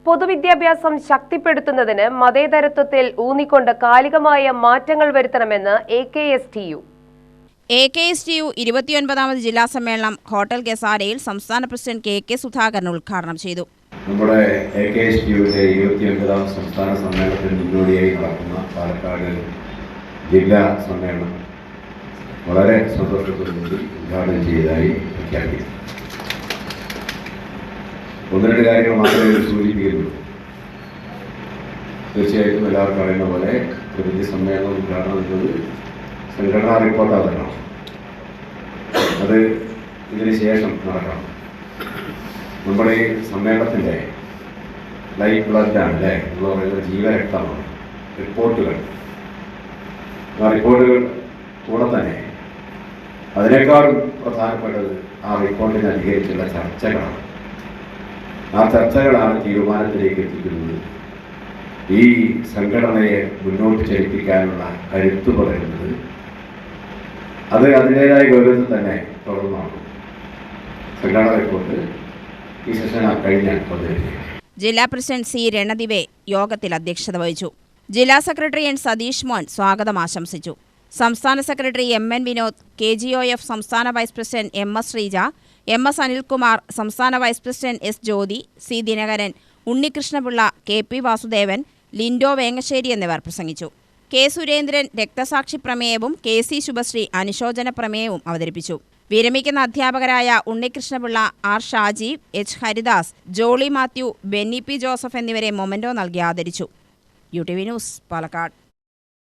പൊതുവിദ്യാഭ്യാസം ശക്തിപ്പെടുത്തുന്നതിന് മതേതരത്വത്തിൽ ഊന്നിക്കൊണ്ട് കാലികമായ മാറ്റങ്ങൾ വരുത്തണമെന്ന് AKSTU. AKSTU 29ാമത് ജില്ലാ സമ്മേളനം ഹോട്ടൽ ഗസാരയിൽ സംസ്ഥാന പ്രസിഡന്റ് KK സുധാകരൻ ഉദ്ഘാടനം ചെയ്തു. നമ്മുടെ AKSTUവിന്റെ 29ാം സംസ്ഥാന സമ്മേളനത്തിന് മുന്നോടിയായി നടക്കുന്ന പാലക്കാട് ജില്ലാ സമ്മേളനം വളരെ സന്തോഷത്തോടുകൂടി ഉദ്ഘാടനം ചെയ്തതായി പ്രഖ്യാപിക്കുന്നു. ഒന്ന് രണ്ട് കാര്യങ്ങൾ മാത്രമേ സൂചിപ്പിക്കുന്നുള്ളൂ. തീർച്ചയായിട്ടും എല്ലാവർക്കും അറിയുന്ന പോലെ പ്രതിനിധി സമ്മേളനം ഉദ്ഘാടനം എന്നത് സംഘടനാ റിപ്പോർട്ടാകണം. അത് ഇതിന് ശേഷം നടക്കണം. നമ്മുടെ ഈ സമ്മേളനത്തിൻ്റെ ലൈഫ് ബ്ലഡാണ് അല്ലേ എന്ന് പറയുന്നത്, ജീവരക്തമാണ് റിപ്പോർട്ടുകൾ. ആ റിപ്പോർട്ടുകൾ കൂടെ തന്നെ അതിനേക്കാളും പ്രധാനപ്പെട്ടത് ആ റിപ്പോർട്ടിനെ അധികരിച്ചുള്ള ചർച്ചകളാണ്. ആ ചർച്ചകളാണ് തീരുമാനത്തിലേക്ക് എത്തിക്കുന്നത്. ഈ സംഘടനയെ മുന്നോട്ട് ചലിപ്പിക്കാനുള്ള കരുത്ത് പറയുന്നത് അത് അതിൻ്റെതായ ഗൗരവത്തിൽ തന്നെ തുടർന്നാണ്. സംഘടന റിപ്പോർട്ട് ഈ സെഷൻ കഴിഞ്ഞാൽ ജില്ലാ പ്രസിഡന്റ് C. രണദിവെ യോഗത്തിൽ അധ്യക്ഷത വഹിച്ചു. ജില്ലാ സെക്രട്ടറി N. സതീഷ് മോൻ സ്വാഗതം ആശംസിച്ചു. സംസ്ഥാന സെക്രട്ടറി MN വിനോദ്, KGOF സംസ്ഥാന vice president MS Sreeja, MS Anilkumar, സംസ്ഥാന vice president S. Jyothi, C. Dinakaran, Unnikrishnapillai, KP Vasudevan, Lindo Vengassery എന്നിവർ പ്രസംഗിച്ചു. K. സുരേന്ദ്രൻ രക്തസാക്ഷി പ്രമേയവും KC ശുഭശ്രീ അനുശോചന പ്രമേയവും അവതരിപ്പിച്ചു. വിരമിക്കുന്ന അധ്യാപകരായ Unnikrishna Pillai, R. Shajeev, H. Haridas, Jolly Mathew, Benny P. Joseph എന്നിവരെ മൊമെന്റോ നൽകി ആദരിച്ചു. UTV news, Palakkad.